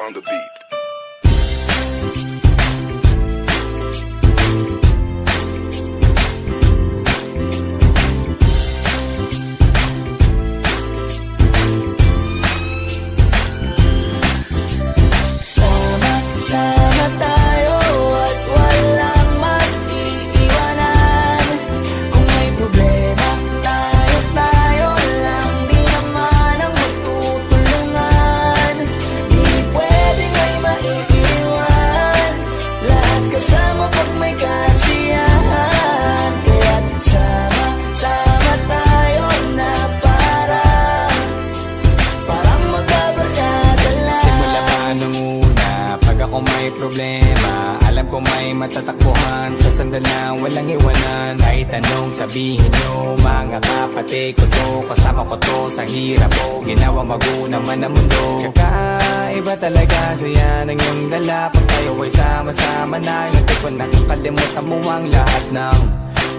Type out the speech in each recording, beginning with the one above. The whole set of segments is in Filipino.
on the beat. Sama tayo at walang mag-iiwanan. Kung may problema, tayo lang, di naman ang magtutulungan. Di pwedeng may maiiwan, lahat kasama pag may kasiyahan. Kaya't sama tayo na parang magkabarkada lang. Simula pa nung una, pag ako may problema, alam ko may matatakbuhan. Sa sandalang walang iwanan, kahit anong sabihin nyo, mga kapatid ko to, kasama ko to sa hirap ko, ginawa maguna man ang mundo. Tsaka iba talaga saya ng iyong dala, pag tayo ay sama-sama na, hindi ko nakakalimutan mo ang lahat ng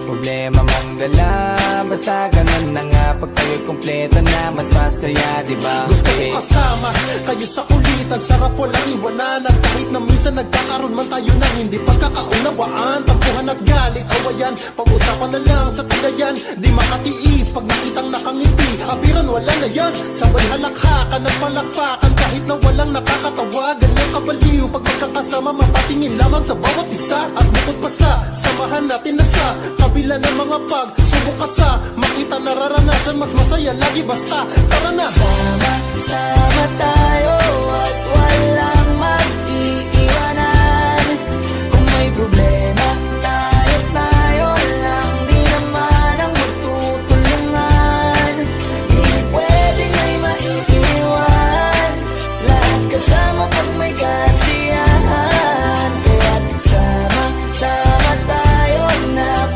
problema mong dala. Basta ganun na nga, pag tayo'y kumpleto na, mas masaya, diba? Gusto ko kasama kayo sa kulitan, sarap walang iwanan. At kahit na minsan nagkakaroon man tayo ng hindi pagkakaunawaan, tampuhan at galit, awayan, pag-usapan na lang sa tagayan. Di makatiis pag nakitang nakangiti, abiran wala na yan. Sabay halakhakan at palakpakan, kahit na walang nakakatawa. Ganyan kabaliw pag magkakasama, mapatingin lamang sa bawat isa. At bukod pa sa samahan natin na sa kabila ng mga pagsubok at sa makita nararanasan, mas masaya lagi basta tara na. Sama tayo at walang mag-iiwanan. Kung may problema, tayo lang, di naman ang magtutulungan. Di pwedeng may maiiwan, lahat kasama pag may kasiyahan. Kaya't sama tayo na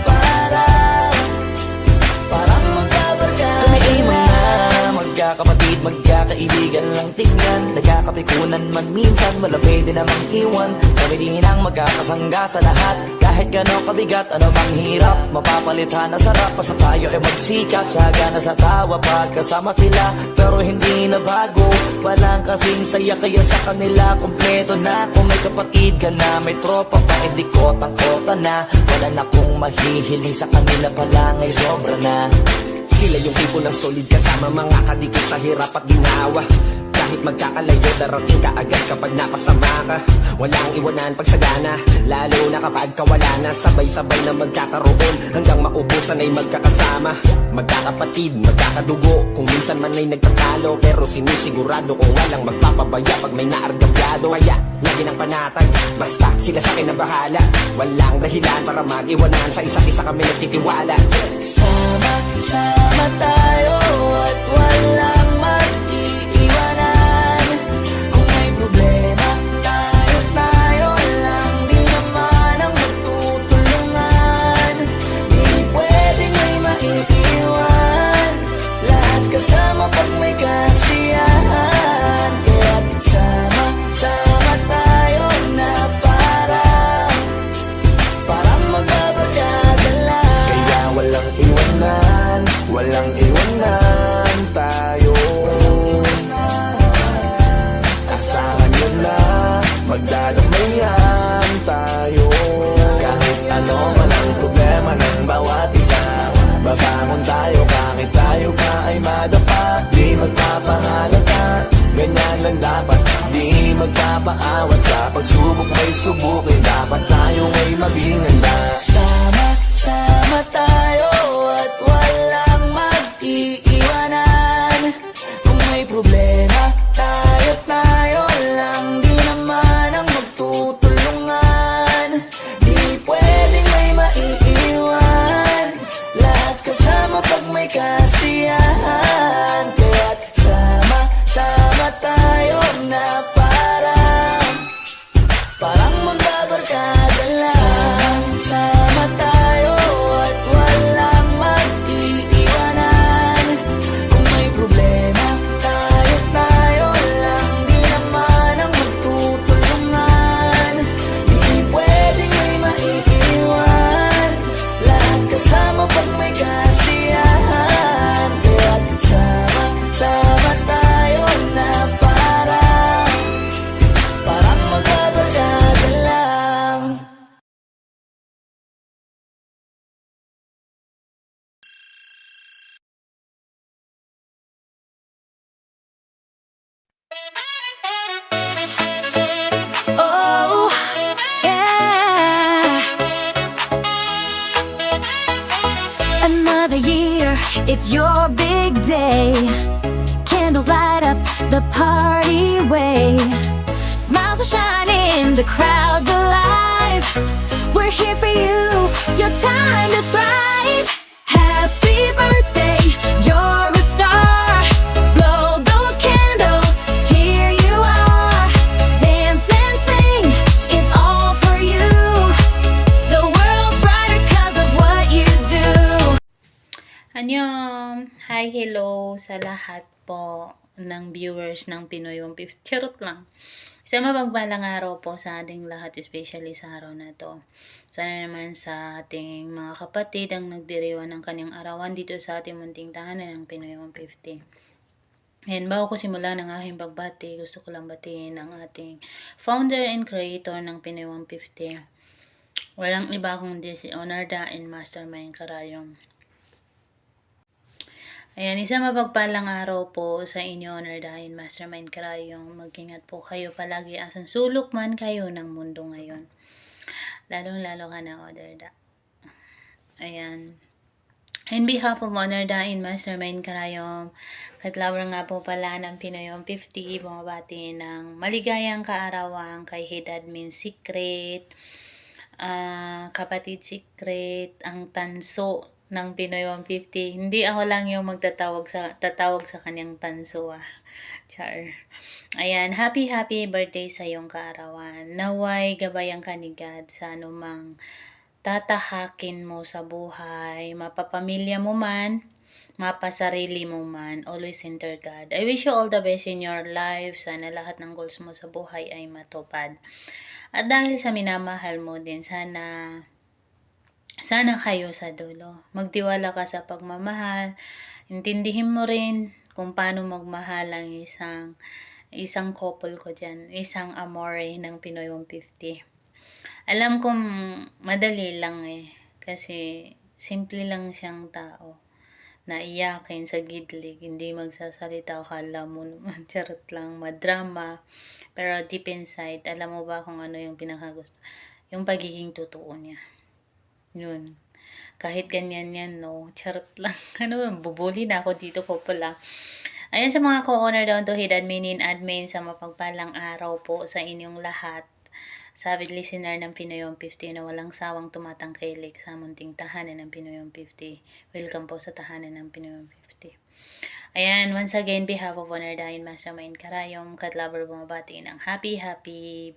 parang magkabarkada. Kami ay mga magkakapatid, magkakaibigan lang tingnan. Nagkakapikunan man minsan, wala pwede namang iwan. Kami din ang magkakasangga sa lahat. Kahit gano'ng kabigat, ano bang hirap, mapapalitan na sarap. Basta tayo ay magsikap, tsaga na sa tawa pagkasama sila. Pero hindi na bago, walang kasing saya, kaya sa kanila kompleto na. Kung may kapatid ka na, may tropa pa, hindi kotang-kota na. Wala na kong mahihiling sa kanila pa lang ay sobra na. Sila yung tipo ng solid kasama, mga kadikit sa hirap at ginawa. Kahit magkakalayo, darating ka agad kapag napasama ka. Walang iwanan pag sagana, lalo na kapag kawala na. Sabay-sabay na magkakaroon, hanggang maubusan ay magkakasama. Magkakapatid, magkakadugo, kung minsan man ay nagtatalo, pero sinisigurado kung walang magpapabaya pag may naargabyado. Kaya lagi ng panatag, basta sila sa akin ang bahala. Walang dahilan para mag-iwanan, sa isa't isa kami nagtitiwala. Sama tayo at walang mag-iiwanan. Kung may problema, tayo lang, di naman ang magtutulungan. Di pwedeng may maiiwan, lahat kasama pag may kasiyahan. Kaya't sama tayo na parang magkabarkada lang. Kaya walang iwanan, walang iwanan tayo. Asahan nyo na, magdadamayan tayo. Kahit ano man ang problema ng bawat isa, babangon tayo kahit tayo pa ay madapa. Di magpapahalata, ganyan lang dapat. Di magpapaawat sa pagsubok may subukin. Dapat tayo ay maging handa. Sama tayo at walang mag-iiwanan. Kung may problema, tayo lang, di naman ang magtutulungan. Di pwedeng may maiiwan, lahat kasama pag may kasiyahan. Kaya't sama tayo na parang magkabarkada lang. it's your big day. Candles light up the party way. Smiles are shining, the crowd's alive. We're here for you, it's your time to thrive. Happy birthday, you're a star. Blow those candles, here you are. Dance and sing, it's all for you. The world's brighter 'cause of what you do. Annyeong! Hi, hello sa lahat po ng viewers ng Pinoy 150. Charot lang. Isang mapagpalang araw po sa ating lahat, especially sa araw na to. Sana naman sa ating mga kapatid ang nagdiriwan ng kanyang arawan dito sa ating munting tahanan ng Pinoy 150. And bago ko simulan ang aking pagbati, gusto ko lang batiin ang ating founder and creator ng Pinoy 150. Walang iba kundi si Onarda and Mastermind Karayong. Ayan, isang mapagpalang araw po sa inyo, Nerdahin Mastermind Karayong. Mag-ingat po kayo palagi asan sulok man kayo ng mundo ngayon. Lalong-lalo ka na, Nerda. Ayan. In behalf of Nerdahin Mastermind Karayong, katlawer nga po pala ng Pinoy 150, bumabati ng maligayang kaarawan kay Head Admin Secret, Kapatid Secret, ang tanso ng Pinoy 150. Hindi ako lang yung tatawag sa kanyang tanso Char. Ayan, happy birthday sa iyong kaarawan. Naway gabayan ka ni God sa anumang tatahakin mo sa buhay, mapapamilya mo man, mapasarili mo man, always center God. I wish you all the best in your life. Sana lahat ng goals mo sa buhay ay matupad. At dahil sa minamahal mo din, sana kayo sa dulo. Magtiwala ka sa pagmamahal. Intindihin mo rin kung paano magmahal ang isang couple ko dyan. Isang amore ng Pinoy 150. Alam kong madali lang kasi simple lang siyang tao. Naiyakin sa gidlig, hindi magsasalita, akala mo naman, charot lang, madrama. Pero deep inside, alam mo ba kung ano yung pinakagusto? Yung pagiging totoo niya. Yun. Kahit ganyan yan, no? Charot lang. Bubuli na ako dito po pala. Ayan sa mga co-owner down to Head Admin Admin sa mapagpalang araw po sa inyong lahat. Sa avid listener ng Pinoy 150 na walang sawang tumatangkilik sa munting tahanan ng Pinoy 150. Welcome po sa tahanan ng Pinoy 150. Ayan, once again, behalf of Onardahin Mastermind Karayong, Katlaber bumabati ng happy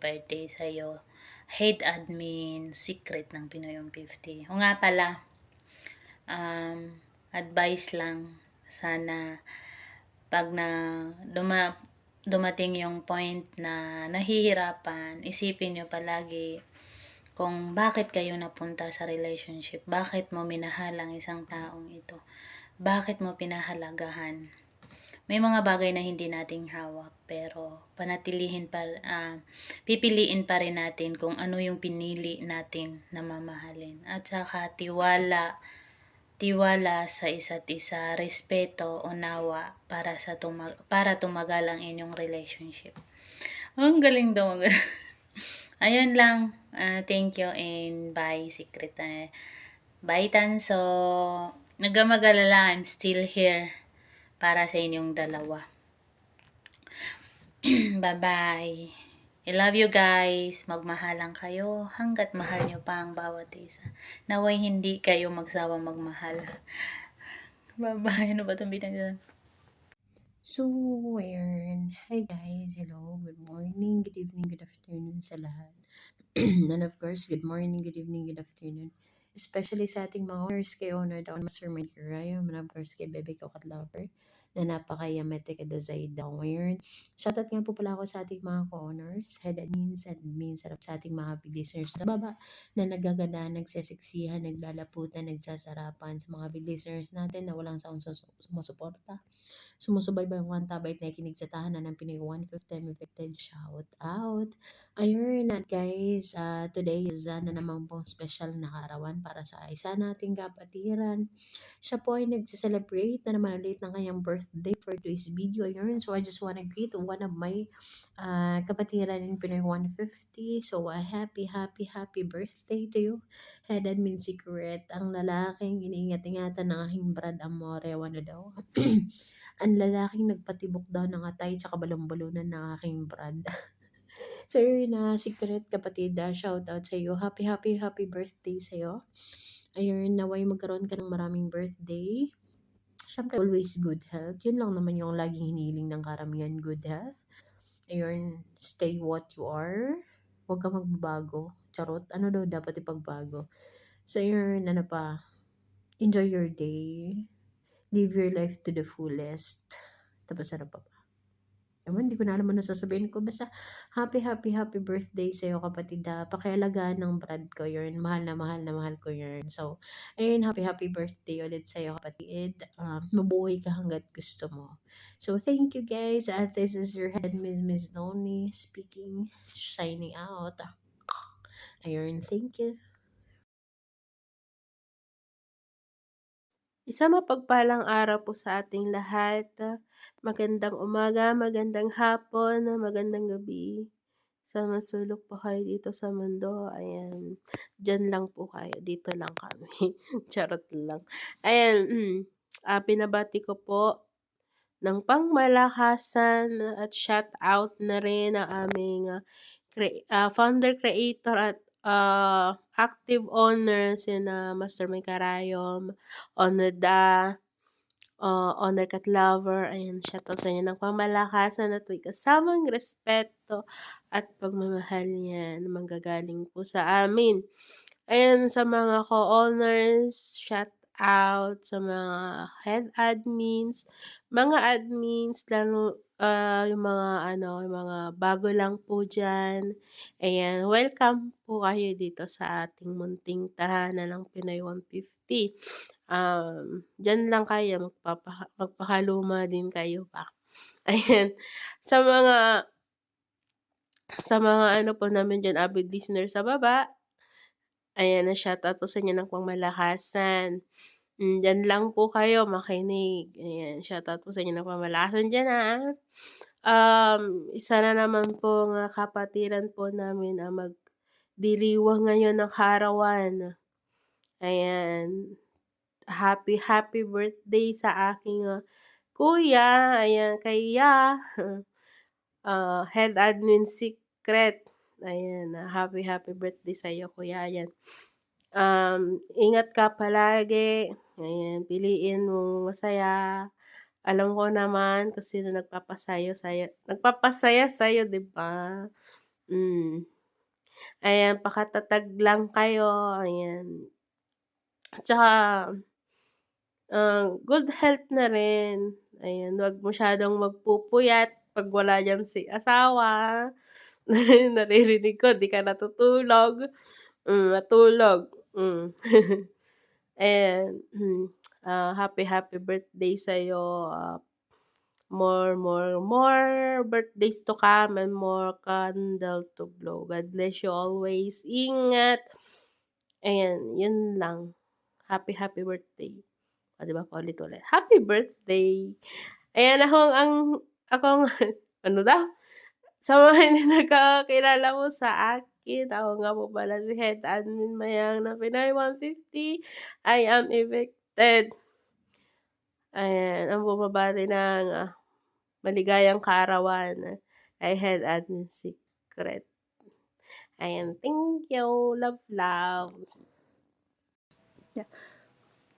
birthday sa iyo. Head Admin Secret ng Pinoy 150. O nga pala, advice lang, sana pag dumating yung point na nahihirapan, isipin nyo palagi kung bakit kayo napunta sa relationship, bakit mo minahal ang isang taong ito, bakit mo pinahalagahan. May mga bagay na hindi nating hawak, pero pipiliin pa rin natin kung ano yung pinili natin na mamahalin. At saka tiwala sa isa't isa, respeto, unawa para tumagal ang inyong relationship. Ang galing daw. Ayun lang. Thank you and bye, Secret. Bye, Tanso. Nagamagalala, I'm still here para sa inyong dalawa. Bye-bye. I love you guys. Magmahalan kayo hanggat mahal nyo pa ang bawat isa. Naway hindi kayo magsawang magmahal. Bye-bye. Ano ba itong bitang dyan? So, ayun. Hi guys, hello, good morning, good evening, good afternoon sa lahat. And of course, good morning, good evening, good afternoon. Especially sa ating mga owners kay Owner Down, Mastermind Karayo, and of course kay Bebe ko Katlover, na napaka-yamete ka Zaid daw ngayon. Shoutout nga po pala ako sa ating mga co-owners, head admins, sarap sa ating mga big listeners sa baba na nagaganda, nagsesiksihan, naglalaputan, nagsasarapan sa mga big listeners natin na walang saong sumusuporta. Sumusubaybay ang mga tabait na ikinig sa tahanan ng Pinoy 150 Affected. Shout out! Ayun, at guys, today is na naman pong special na kaarawan. para sa isa nating kapatiran. Siya po ay nagse-celebrate na naman ulit ng kanyang birthday for today's video. Ayun, so I just wanna greet one of my kapatiran in Pinoy 150. So happy birthday to you. Head admin secret, ang lalaking iniingat-ingatan ng aking Brad Amore, ano daw. Ang lalaking nagpatibok daw ng atay tsaka balon-balunan ng aking Brad. Sir na secret kapatid, shout out sa iyo. Happy birthday sa iyo. Ayun, naway magkaroon ka ng maraming birthday. Siyempre, always good health. Yun lang naman yung laging hiniling ng karamihan, good health. Ayun, stay what you are. Huwag ka magbabago. Charot, ano daw dapat ipagbago? So, ayun, ano pa? Enjoy your day. Live your life to the fullest. Tapos ano pa ba? Ewan, hindi ko na alam ano sasabihin ko. Basta happy birthday sa'yo kapatid. Pakialagaan ng Brad ko yun. Mahal na mahal ko yun. So, ayun, happy birthday ulit sa'yo kapatid. Mabuhay ka hanggat gusto mo. So, thank you guys. This is your head, Miss Noni speaking, shining out. Ayun, thank you. Isang mapagpalang araw po sa ating lahat. Magandang umaga, magandang hapon, magandang gabi. Sa masulok po kayo dito sa mundo, ayan, dyan lang po kayo, dito lang kami. Charot lang. Ayan, binabati ko po ng pangmalakasan at shout out na rin ang aming founder, creator at active owner sina Master May Karayom, Onoda, Honor Cat Lover. Ayan, shoutout sa inyo ng pamalakasan at may kasamang respeto at pagmamahal niyan manggagaling po sa amin. Ayan, sa mga co-owners, shout out sa mga head admins, mga admins, lalo yung mga bago lang po dyan. Ayan, welcome po kayo dito sa ating munting tahanan ng Pinoy 150. Diyan lang kayo, magpakaluma din kayo pa. Ayan, sa mga ano po namin dyan, avid listener sa baba, ayan, shoutout po sa inyo ng pangmalakasan. Diyan lang po kayo makinig. Ayan, shoutout po sa inyo ng pangmalakasan dyan isa na naman po nga kapatiran po namin ang magdiriwang ngayon ng karawan. Ayan, happy birthday sa aking kuya, ayan, kay head admin secret. Ayan, happy birthday sa iyo kuya, ayan. Ingat ka palagi, ayan, piliin mo masaya. Alam ko naman kung sino nagpapasaya sa'yo, di ba? Ayan, pakatatag lang kayo, ayan. Tsaka, good health na rin. Ayan, huwag masyadong magpupuyat pag wala dyan si asawa. Naririnig ko, di ka natutulog. Matulog. Ayan, happy birthday sa'yo. More birthdays to come and more candle to blow. God bless you always. Ingat. Ayan, yun lang. Happy birthday. O, diba, paulit-ulit. Happy birthday. Ayan, akong, ano daw? Sa mga hindi nagkakilala mo sa akin, ako nga po pala si Head Admin Mayang na Pinoy 150. I am evicted. Ayan, ang bumabati ng maligayang kaarawan ay Head Admin Secret. Ayan, thank you. Love.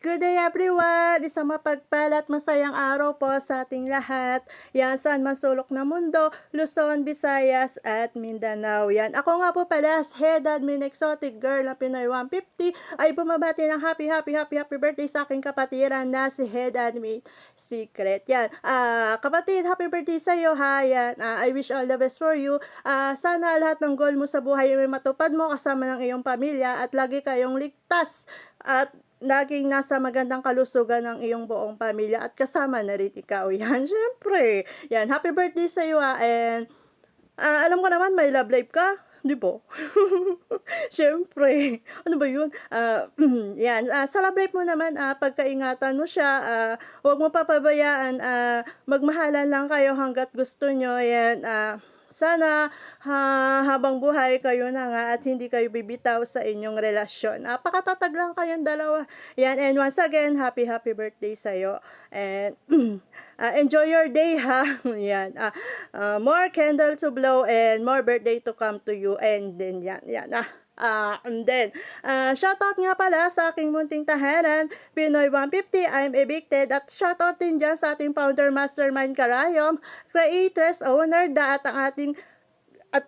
Good day everyone! Isang mapagpalat masayang araw po sa ating lahat. Yan, saan masulok na mundo, Luzon, Visayas at Mindanao. Yan, ako nga po pala, Head Admin Exotic Girl na Pinoy 150 ay bumabati ng happy birthday sa aking kapatiran na si Head Admin Secret. Yan, kapatid, happy birthday sa iyo ha. Yan, I wish all the best for you. Sana lahat ng goal mo sa buhay ay matupad mo kasama ng iyong pamilya at lagi kayong ligtas at laging nasa magandang kalusugan ng iyong buong pamilya at kasama na rin ikaw. Yan, syempre. Yan, happy birthday sa iyo and alam ko naman may love life ka. 'di ba? Siyempre, ano ba 'yun, 'yan, celebrate mo naman, pagkaingatan mo siya, 'wag mo papabayaan, magmahalan lang kayo hangga't gusto niyo, 'yan, sana, habang buhay kayo na nga at hindi kayo bibitaw sa inyong relasyon. Napakatatag lang kayong dalawa, 'yan, and once again, happy, happy birthday sa'yo and, enjoy your day ha, 'yan, more candle to blow and more birthday to come to you and then 'yan, 'yan, and then, shoutout nga pala sa aking munting tahanan, Pinoy 150, I'm evicted, at shoutout din dyan sa ating founder mastermind Karayom, creators, owner, at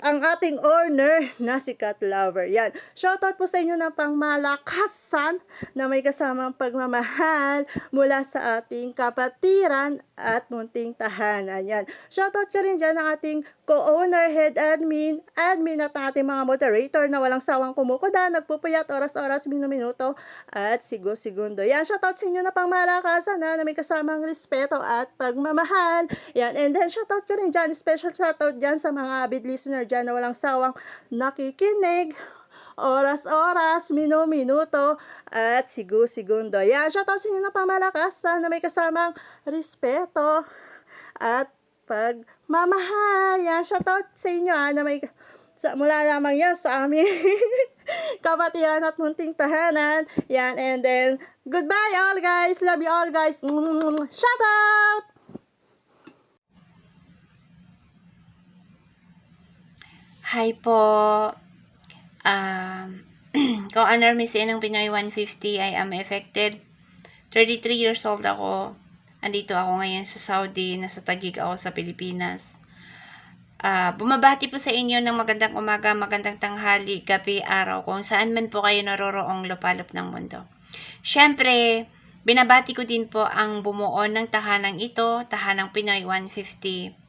ang ating owner na si Cat Lover. Yan. Shoutout po sa inyo ng pangmalakasan na may kasamang pagmamahal mula sa ating kapatiran at munting tahanan. Yan. Shoutout ka rin dyan ng ating co-owner, head admin at ating mga moderator na walang sawang kumukuda, nagpupuyat oras-oras, minuto at segundo. Yan. Shoutout sa inyo na pangmalakasan na may kasamang respeto at pagmamahal. Yan. And then shoutout ka rin dyan, special shoutout dyan sa mga avid listener dyan na walang sawang nakikinig oras-oras, minuto at segundo. Yan, shoutout sa inyo na pamalakasan na may kasamang respeto at pagmamahal. Yan, shoutout sa inyo na may mula lamang yan sa aming kapatiran at munting tahanan. Yan, and then goodbye all guys. Love you all guys. Shout out! Hi po. Co-honor Miss ng Pinoy 150, I am affected. 33 years old ako. Andito ako ngayon sa Saudi, nasa Taguig ako sa Pilipinas. Bumabati po sa inyo ng magandang umaga, magandang tanghali, gabi, araw, kung saan man po kayo naroroong lupalop ng mundo. Siyempre, binabati ko din po ang bumuo ng tahanang ito, tahanang Pinoy 150.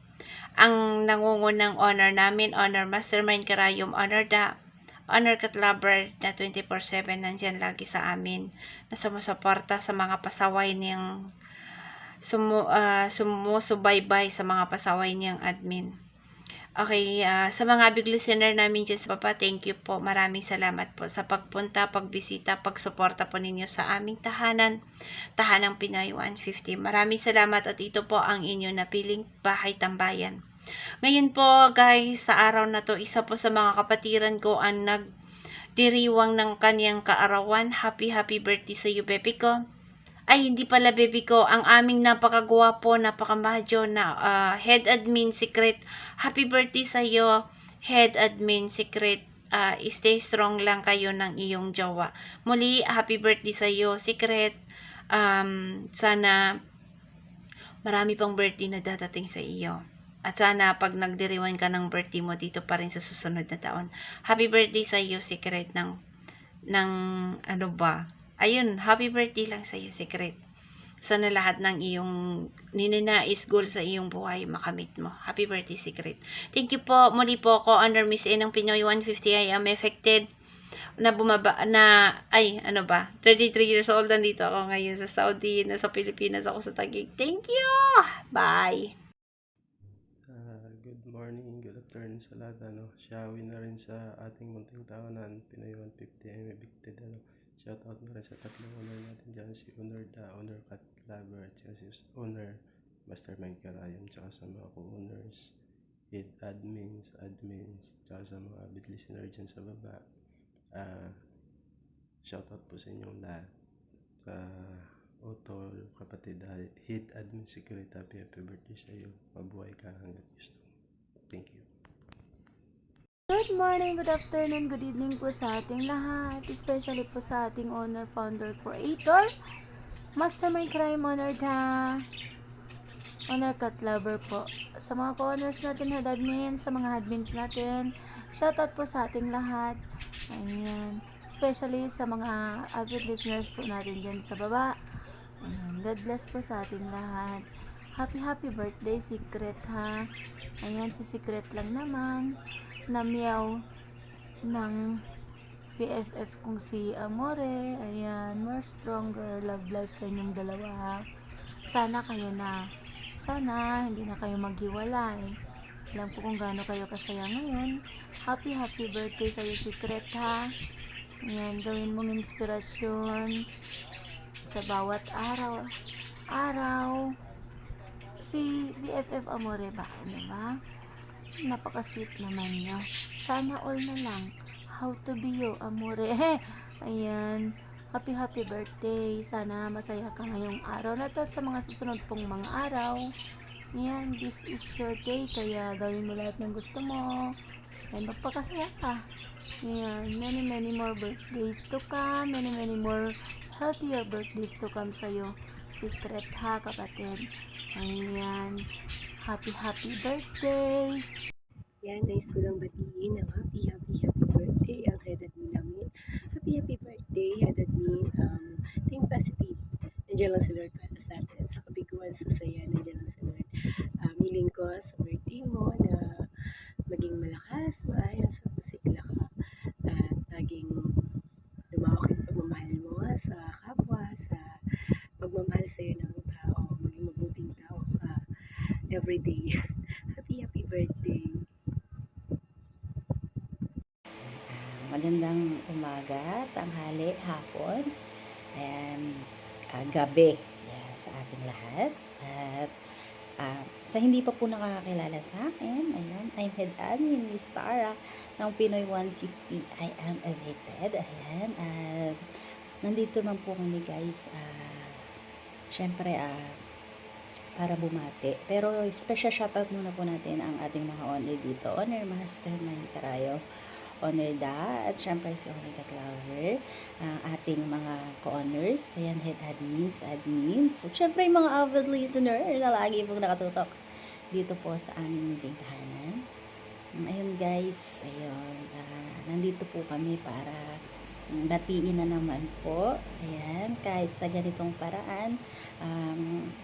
Ang nangungunang honor namin, Honor Mastermind Karayom, Honor Cat Lover na 24/7 nandyan lagi sa amin, na sumusuporta sa mga pasaway niyang sumusubaybay sa mga pasaway niyang admin. Okay, sa mga big listener namin dyan sa baba, thank you po. Maraming salamat po sa pagpunta, pagbisita, pagsuporta po ninyo sa aming tahanang Pinoy 150. Maraming salamat at ito po ang inyo napiling bahay tambayan. Ngayon po guys, sa araw na to, isa po sa mga kapatiran ko ang nagdiriwang ng kanyang kaarawan. Happy birthday sa iyo, baby ko. Ay, hindi pala baby ko, ang aming napakagwapo, napakamadyo na head admin secret. Happy birthday sa iyo, head admin secret. Stay strong lang kayo ng iyong jowa. Muli, happy birthday sa iyo, secret. Sana marami pang birthday na dadating sa iyo. At sana pag nagdiriwan ka ng birthday mo dito pa rin sa susunod na taon. Happy birthday sa iyo, secret ng ano ba? Ayun, happy birthday lang sa iyo, secret. Sana lahat ng iyong ninanais goal sa iyong buhay makamit mo. Happy birthday, secret. Thank you po. Muli po ako, Honor Miss ng Pinoy 150. I am affected na 33 years old. Nandito ako ngayon sa Saudi, nasa Pilipinas ako sa Taguig. Thank you! Bye! Good morning, good afternoon sa lahat. Shawi na rin sa ating munting taonan, Pinoy 150, I'm evicted. Shoutout na rin sa tatlong owner natin dyan, si Owner Owner Cat Lover, at si Owner Mastermind Karayom, tsaka sa mga co-owners, head admins, tsaka sa mga bit listener dyan sa baba. Shoutout po sa inyong lahat. Otol, kapatid, head admin secret, happy birthday sa iyo. Mabuhay ka hanggang gusto. Thank you. Good morning, good afternoon, good evening po sa ating lahat, especially po sa ating owner, founder, creator, mastermind crime, Honor Cat Lover po. Sa mga co-owners natin, head admin, sa mga admins natin, shoutout po sa ating lahat. Ayan. Especially sa mga avid listeners po natin dyan sa baba. Ayan. God bless po sa ating lahat. Happy birthday, secret ha. Ayan, si secret lang naman na meow ng BFF kong si Amore. Ayan, more stronger love life sa inyong dalawa. Sana hindi na kayo maghiwalay. Alam ko kung gaano kayo kasaya ngayon. Happy birthday sa'yo, Secret, ha? Ayan, gawin mong inspirasyon sa bawat araw. Si BFF Amore ba? Ano ba? Napaka-sweet naman niya. Sana all na lang. How to be you, Amore. Ayan. Happy birthday. Sana masaya ka ngayong araw na to at sa mga susunod pong mga araw. Ayan, this is your day. Kaya gawin mo lahat ng gusto mo. Ayan, magpakasaya ka. Ayan, many more birthdays to come. Many more healthier birthdays to come sa'yo. Secret, ha, kapatid. Ayan. Happy birthday. Yan, nais ko lang batiin ng happy birthday ang head admin namin. Happy birthday, head admin. Think positive. Nandiyan lang si Lord para sa atin. Sa kabiguan, sa saya, nandiyan lang si Lord. Miling ko sa birthday mo na maging malakas, maayos, masigla ka. At laging lumawak yung pagmamahal mo sa kapwa, sa pagmamahal sa'yo ng tao. Maging mabuting tao ka everyday. Happy birthday. Magandang umaga, tanghali, hapon, and gabi sa ating lahat. At sa hindi pa po nakakakilala sa akin, ayun, I'm head admin Miss Tara ng Pinoy 150. I am evicted. Ayan, at nandito naman po kami guys, syempre para bumati. Pero special shoutout muna po natin ang ating mga honor dito. Honor Master Mike Carayo, Honor Da, at syempre si Honor Catlover, ating mga co-honors, ayan, head admins, at syempre yung mga avid listener na lagi pong nakatutok dito po sa aming munting tahanan. Ayun guys, ayun, nandito po kami para batiin na naman po, ayan, kahit sa ganitong paraan,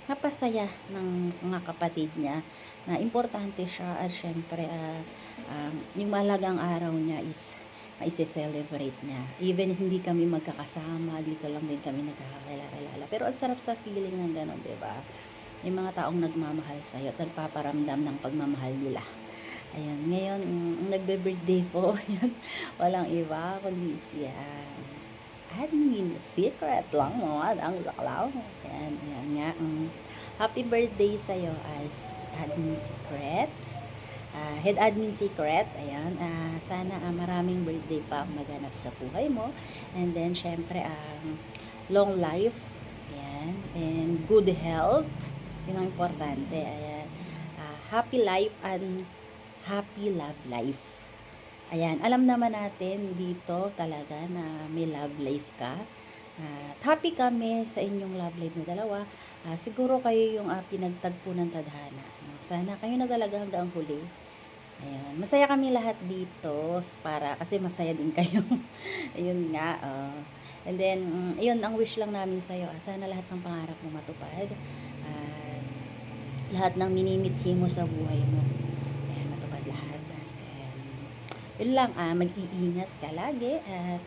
napasaya ng mga kapatid niya na importante siya at syempre yung malagang araw niya is isi-celebrate niya. Even hindi kami magkakasama, dito lang din kami nagkakakilala. Pero ang sarap sa feeling ng gano'n, diba? Yung mga taong nagmamahal sa'yo at nagpaparamdam ng pagmamahal nila. Ayun, ngayon, nagbe-birthday po, yun, walang iba, kundi si admin, secret lang mo, ang laklaw. Ayan nga. Happy birthday sa'yo as admin secret. Head admin secret, ayan, sana maraming birthday pa ang maganap sa buhay mo, and then syempre long life, ayan, and good health, yun ang importante, ayan, happy life and happy love life, ayan, alam naman natin dito talaga na may love life ka, happy kami sa inyong love life na dalawa. Siguro kayo yung pinagtagpo ng tadhana, no? Sana kayo na talaga hanggang huli. Ayan, masaya kami lahat dito kasi masaya din kayo. Ayun nga. And then, ayun, ang wish lang namin sa'yo, sana lahat ng pangarap mo matupad. Lahat ng minimithi mo sa buhay mo, ayan, matupad lahat. And, yun lang, mag-iingat ka lagi at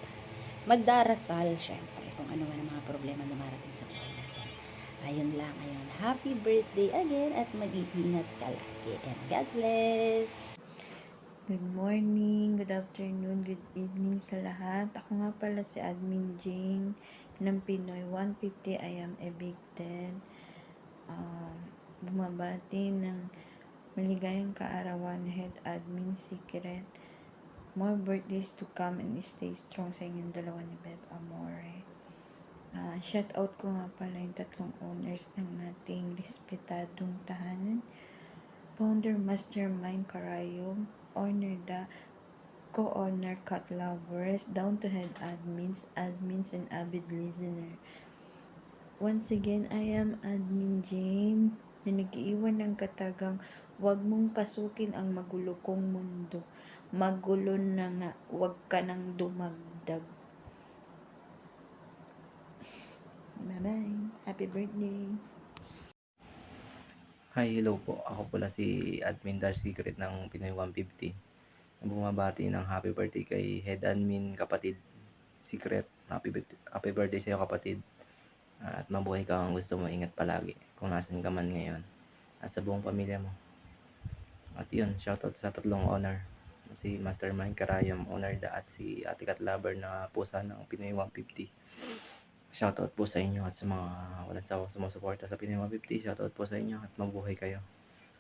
magdarasal, syempre, kung ano man ang mga problema na marating sa buhay natin. Ayun lang, ayun. Happy birthday again at mag-iingat ka lagi. And God bless! Good morning, good afternoon, good evening sa lahat. Ako nga pala si Admin Jing ng Pinoy 150. I am evicted. Bumabati ng maligayang kaarawan, head admin secret. More birthdays to come and stay strong sa inyong dalawa ni Beb Amore. Shout out ko nga pala yung tatlong owners ng ating respetadong tahanan. Founder Mastermind Carayo, Honor Da, Co-Owner Cat Lovers, down to head admins, and avid listener. Once again, I am Admin Jane, na nag-iwan ng katagang huwag mong pasukin ang magulo kong mundo. Magulo na nga, huwag ka nang dumagdag. Bye-bye. Happy birthday. Hi, hello po. Ako pala si Admin Dash Secret ng Pinoy 150. Bumabati ng happy birthday kay Head Admin kapatid Secret. Happy birthday sa iyo kapatid. At mabuhay ka kung gusto mo. Ingat palagi kung nasan ka man ngayon. At sa buong pamilya mo. At yun, shoutout sa tatlong owner. Si Mastermind Karayom, owner da, at si Ate Kat Lover na pusa ng Pinoy 150. Shoutout po sa inyo at sa mga walang sawang sumusuporta sa Pinoy 150. Shoutout po sa inyo at mabuhay kayo.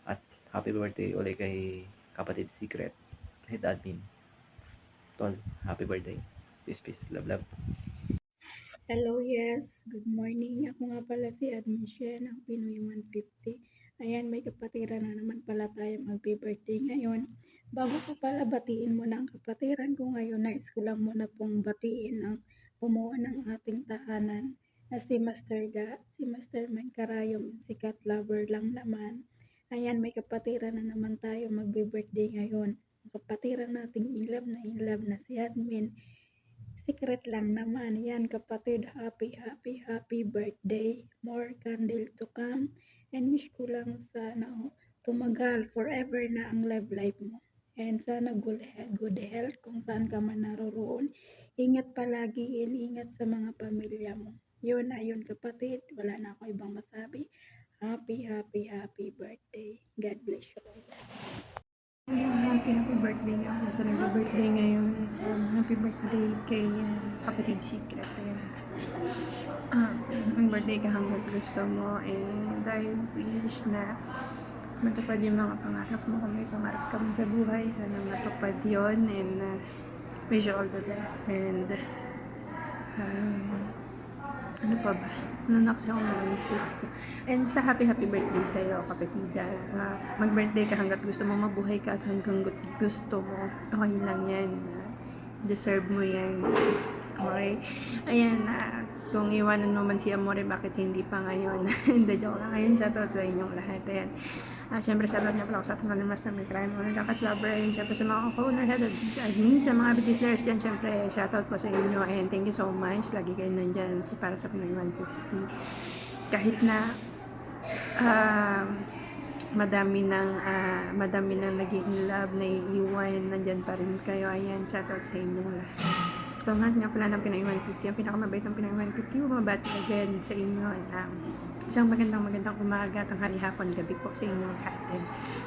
At happy birthday ulit kay kapatid Secret, head admin. Tol, happy birthday. Peace, peace. Love, love. Hello, yes. Good morning. Ako nga pala si Admin Shea ng Pinoy 150. Ayan, may kapatiran na naman pala tayo mag-birthday ngayon. Bago ko pala batiin mo na ang kapatiran ko ngayon, nais ko lang muna pong batiin ang bumuo ng ating tahanan na si Master Ga, si Mastermind Karayom, si Cat Lover lang naman. Ayan, may kapatiran na naman tayo mag-birthday ngayon. Ang kapatiran nating in love na si Admin. Secret lang naman. Yan kapatid, happy birthday. More candle to come. And wish ko lang sana tumagal forever na ang love life mo. And sana good health kung saan ka man naroroon. Ingat palagi, ingat sa mga pamilya mo. Yun na yun kapatid. Wala na ako ibang masabi. Happy birthday. God bless you all. Happy birthday ako sa nag-birthday ngayon. Happy birthday kay kapatid Secret. May birthday ka hanggang gusto mo, and I wish na matupad yung mga pangarap mo. Kung may pangarap ka mo sa buhay, sana matupad yon, and wish you all the best. And ano pa ba? Ano na kasi ako naisip. And sa happy birthday sa'yo, kapatida. Mag-birthday ka hanggat gusto mo, mabuhay ka at hanggang gusto mo. Okay lang yan. Deserve mo yan. Okay? Ayan, kung iwanan mo man si Amore, bakit hindi pa ngayon? Hindi, joke lang. Ayun, shoutout sa inyong lahat. Ayan. Siyempre, shoutout niya pala ako sa ating mga Mastermind Karayom, mga Cat Lover. Ayun, siyempre sa mga co-owner, head admin, sa mga listeners dyan, siyempre, shoutout po sa inyo. And thank you so much. Lagi kayo nandyan para sa Pinoy 150. Kahit na madami nang naging love na iiwan, nandyan pa rin kayo. Ayan, shoutout sa inyong lahat. So, nga pala ng Pinoy 150, ang pinakamabait ng Pinoy 150, bumabati again sa inyo. Isang magandang umaga, tanghali, hapon, gabi po sa inyo lahat.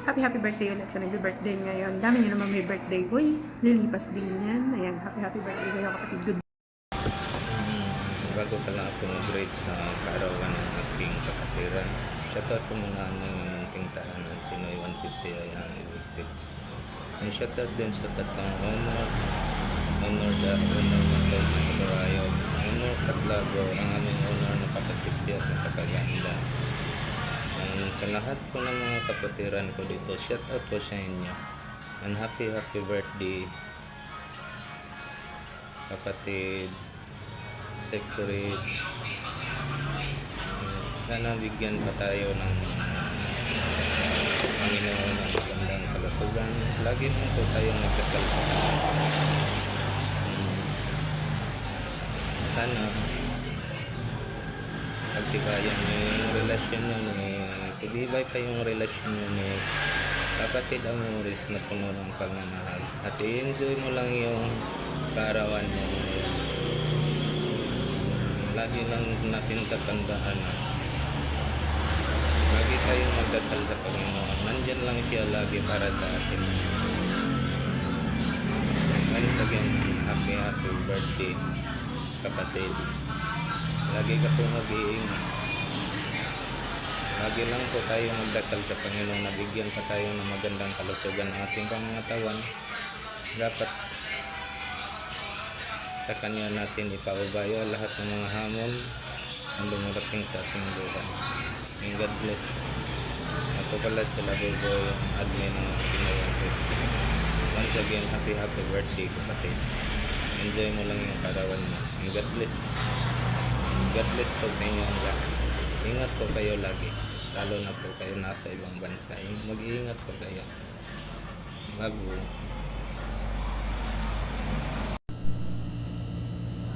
Happy birthday ulit sa nag-birthday ngayon. Dami nyo naman may birthday. Uy, lilipas din yan. Ayan, happy birthday sa'yo kapatid. Good. Bago pala ako mag-grade sa kaarawan ng aking kapatiran, shoutout ko muna ng munting tahanan Pinoy 150 ay ang evicted. Ang shoutout din sa tatlong honor da, honor Master Karayom, honor Cat Lover, ang aming honor na kapasiksi at nakakaganda. Sa lahat po ng mga kapatiran ko dito, shoutout po sa inyo. And happy birthday kapatid Secret. Sana bigyan pa tayo ng Panginoon ng magandang kalusugan. Lagi mo po tayong nagdasal sa Panginoon. Sana pagtibayan nyo yung relasyon nyo tibay pa yung relasyon nyo ni kapatid Amoris na puno ng pagmamahal. At i-enjoy mo lang yung kaarawan mo. Lagi lang natin tatandaan na lagi tayong magdasal sa Panginoon. Nandyan lang siya lagi para sa atin. Once again, happy birthday kapatid. Lagi ka po mag-iingat. Lagi lang po tayo magdasal sa Panginoon na bigyan pa tayo ng magandang kalusugan ng ating pangangatawan. Dapat sa Kanya natin ipaubayo lahat ng mga hamon ang dumarating sa ating buhay. And God bless. Ako pala si Labuboy, ang admin ng Pinoy 150. Once again, happy birthday kapatid. Enjoy mo lang yung karawan mo. And God bless. God bless po sa inyong lahat. Ingat po kayo lagi. Lalo na po kayo nasa ibang bansa. Mag-iingat po kayo. Bago.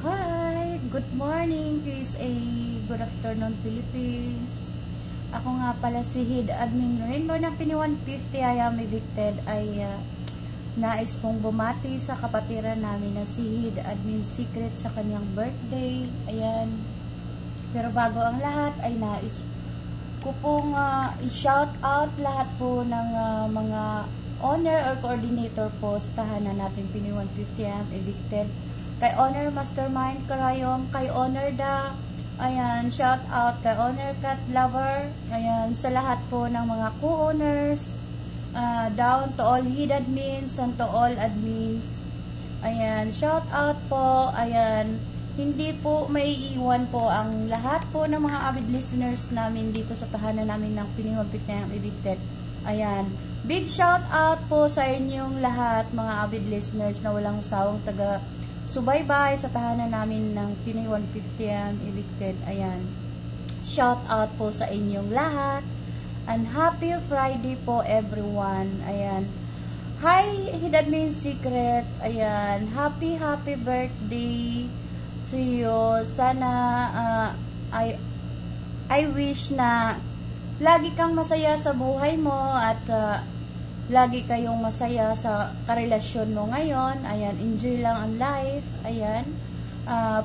Hi! Good morning, PSA! Good afternoon, Philippines! Ako nga pala si Head Admin Rainbow ng Pinoy 150. I am evicted. Ay nais pong bumati sa kapatiran namin na si Head Admin Secret sa kanyang birthday. Ayan. Pero bago ang lahat ay nais ko pong i-shout out lahat po ng mga owner or coordinator po sa tahanan natin Pinoy 150M Evicted. Kay Owner Mastermind Karayom, kay Owner Da, ayan, shout out kay Owner Cat Lover, ayan, sa lahat po ng mga co-owners, down to all head admins and to all admins. Ayan, shout out po, ayan, hindi po maiiwan po ang lahat po ng mga avid listeners namin dito sa tahanan namin ng Pinoy 150M Evicted. Ayan, big shout out po sa inyong lahat mga avid listeners na walang sawang taga subaybay sa tahanan namin ng Pinoy 150M Evicted. Ayan, shout out po sa inyong lahat. And happy Friday po everyone. Ayan. Hi, Hidadmin Secret. Ayan. Happy birthday to you. Sana I wish na lagi kang masaya sa buhay mo at lagi kayong masaya sa karelasyon mo ngayon. Ayan, enjoy lang ang life. Ayan.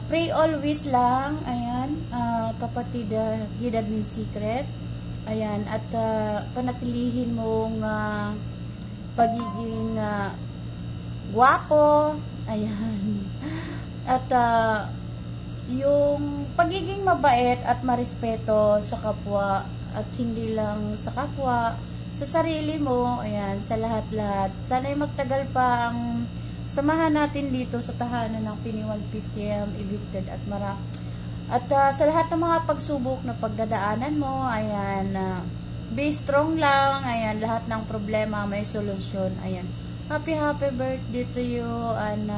Pray always lang. Ayan, kapatid Hidadmin Secret. Ayan, at panatilihin mong pagiging gwapo. Ayan. At yung pagiging mabait at marespeto sa kapwa at hindi lang sa kapwa, sa sarili mo, ayan, sa lahat-lahat. Sana'y magtagal pa ang samahan natin dito sa tahanan ng Pinoy 150M Evicted at sa lahat ng mga pagsubok na pagdadaanan mo, ayan, be strong lang, ayan, lahat ng problema may solusyon, ayan. Happy birthday to you and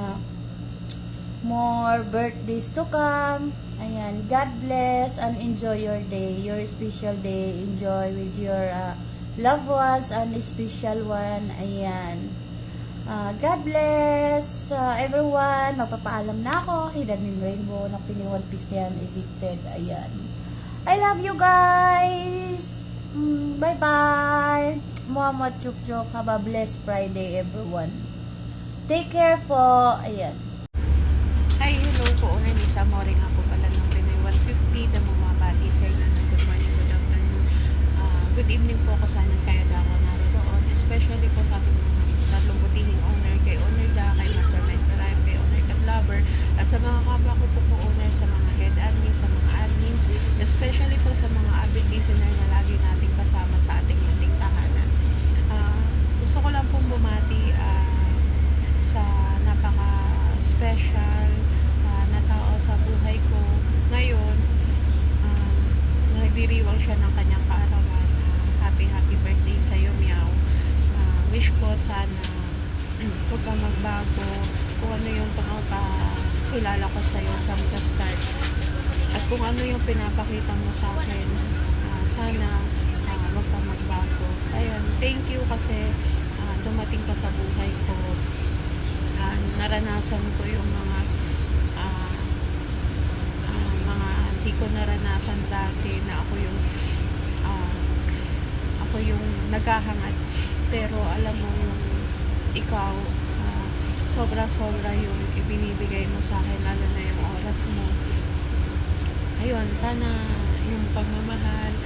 more birthdays to come. Ayan, God bless and enjoy your day, your special day. Enjoy with your loved ones and special one. Ayan. God bless everyone. Magpapaalam na ako. Hidadmin Rainbow ng Pinoy 150M Evicted. Ayan. I love you guys. Bye-bye. Muhammad Chuk. Have a blessed Friday everyone. Take care po. Ayan. Hi, hello po. Una ni sa Mori nga po pala ng Pinoy 150 na bumabati sa inyo ng good morning, good afternoon. Good evening po ako sana kaya da ako naroon. Especially po sa ating tatlong butihing owner, kay Owner Da, kay Mastermind Karayom, kay Owner Cat Lover, at sa mga kapwa ko po owner, sa mga head admins, sa mga admins, especially po sa mga avid listener na lagi nating kasama sa ating munting tahanan. Gusto ko lang pong bumati sa napaka-special na tao sa buhay ko ngayon. Nagdiriwang siya ng kanyang kaarawan. Happy birthday sa'yo, Meow. Wish ko sana huwag kang magbago kung ano yung pagkakilala ko sa'yo from the start at kung ano yung pinapakita mo sa akin, sana huwag kang magbago. Ayun, thank you kasi dumating ka sa buhay ko. Naranasan ko yung mga hindi ko naranasan dati na ako yung naghahangat, pero alam mo yung ikaw sobra yung ibinibigay mo sa akin, lalo na yung oras mo. Ayun, sana yung pagmamahal,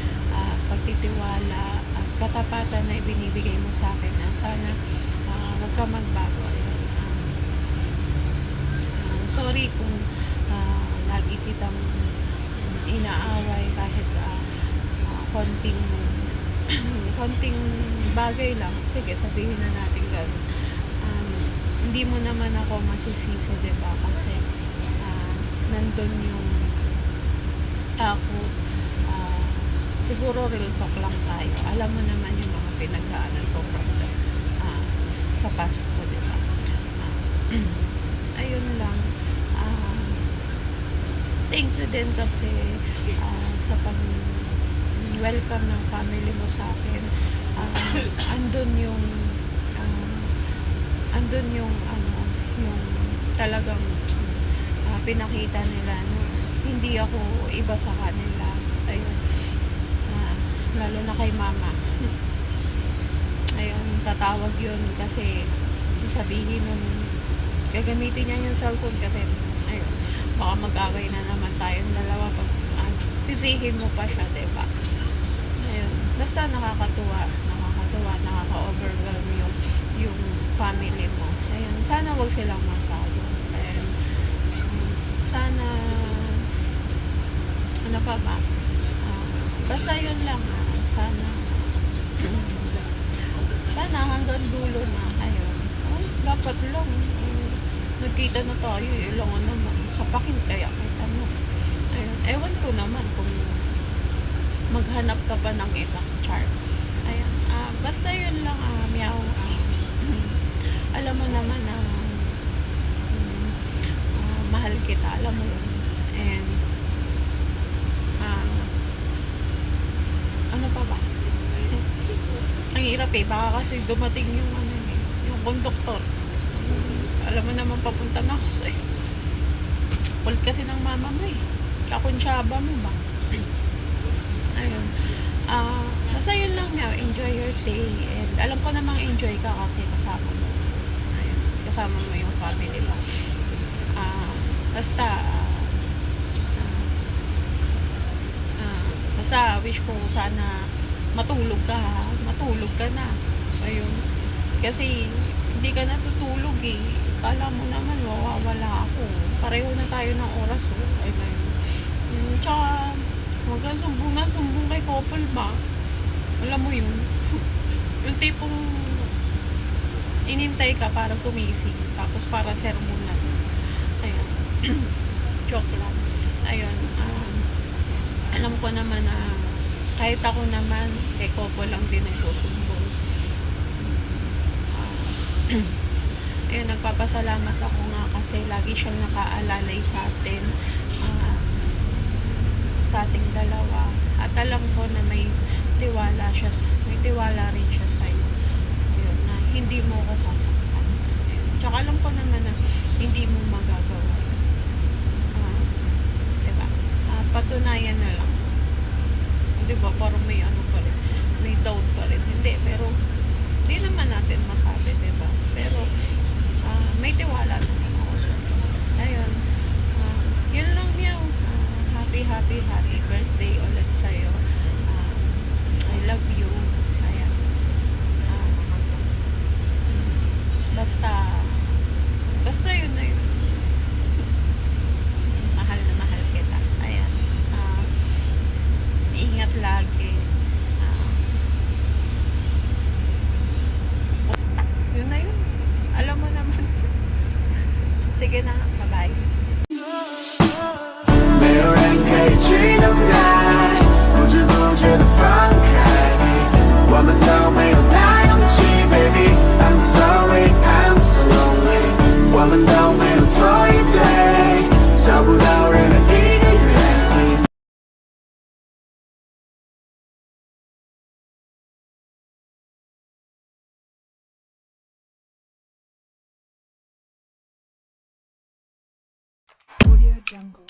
pagtitiwala at katapatan na ibinibigay mo sa akin, sana wag ka magbago. Ayun. Sorry kung lagi kitang inaaway kahit konting bagay lang. Sige, sabihin na natin gano'n. Hindi mo naman ako masisisi, diba? Kasi nandun yung takot. Siguro real talk lang tayo. Alam mo naman yung mga pinagdaanan ko from sa past ko, diba? Ayun lang. Thank you din kasi sa pag-welcome ng family mo sa akin. Andun yung yung talagang pinakita nila, no? Hindi ako iba sa kanila. Ayun. Lalo na kay mama. Ayun, tatawag yun kasi sabihin nun, gagamitin niya yung cellphone kasi ayun, baka mag-away na naman tayong dalawa pag sisihin mo pa siya, diba? basta nakakatuwa, nakaka-overwhelm yung family mo. Ayan, sana wag silang magbago. And sana ano pa ba? Basta yun lang, sana hanggang dulo na. Ayun. Dapat lang. Nagkita na tayo. Ilangan naman. Sapakin kaya kita mo. Ayun. Ewan ko naman kung maghanap ka pa ng ibang char. Ayan. Basta yun lang, meow. Alam mo naman na mahal kita. Alam mo yun. And ano pa ba? Ang hirap baka kasi dumating yung yung konduktor. Alam mo naman papunta na ako sa'yo. Kulit kasi ng mama mo kakunsyaba mo ba? Ayun. Basta yun lang nga, enjoy your day. And alam ko namang enjoy ka kasi kasama mo. Ayun. Kasama mo yung family mo. Basta wish ko sana matulog ka na. Ayun. Kasi hindi ka natutulog kala mo naman mawawala ako. Pareho na tayo ng oras ayun. Tsaka huwag kang sumbong kay couple ba. Alam mo yun. Yung tipong inintay ka para gumising tapos para sermonan. Ayun. Joke lang. Ayun. Alam ko naman na kahit ako naman kay couple lang din ay susumbong. Ayun, nagpapasalamat ako nga kasi lagi siyang nakaalalay sa atin, sa ating dalawa. At alam ko na may tiwala rin siya sa'yo. Ayun, na hindi mo ko sasaktan. Ayun. Tsaka alam ko naman na hindi mo magagawa. Diba? Patunayan na lang. Diba? Parang may pa rin. May doubt pa rin. Hindi, pero hindi naman natin masabi, diba? Pero may tiwala naman ako sa'yo. Ayun. Yun lang meow. Happy birthday ulit sa'yo. I love you. Ayan. Basta yun na yun. Mahal na mahal kita. Ayan. Ingat lagi. Basta. Yun na yun. Alam mo naman. Sige na. Bye-bye. 没有人可以去等待，不知不觉的放开你，我们都没有那勇气 ，baby。I'm sorry, I'm so lonely， 我们都没有错与对，找不到任何一个原因。Audio Jungle.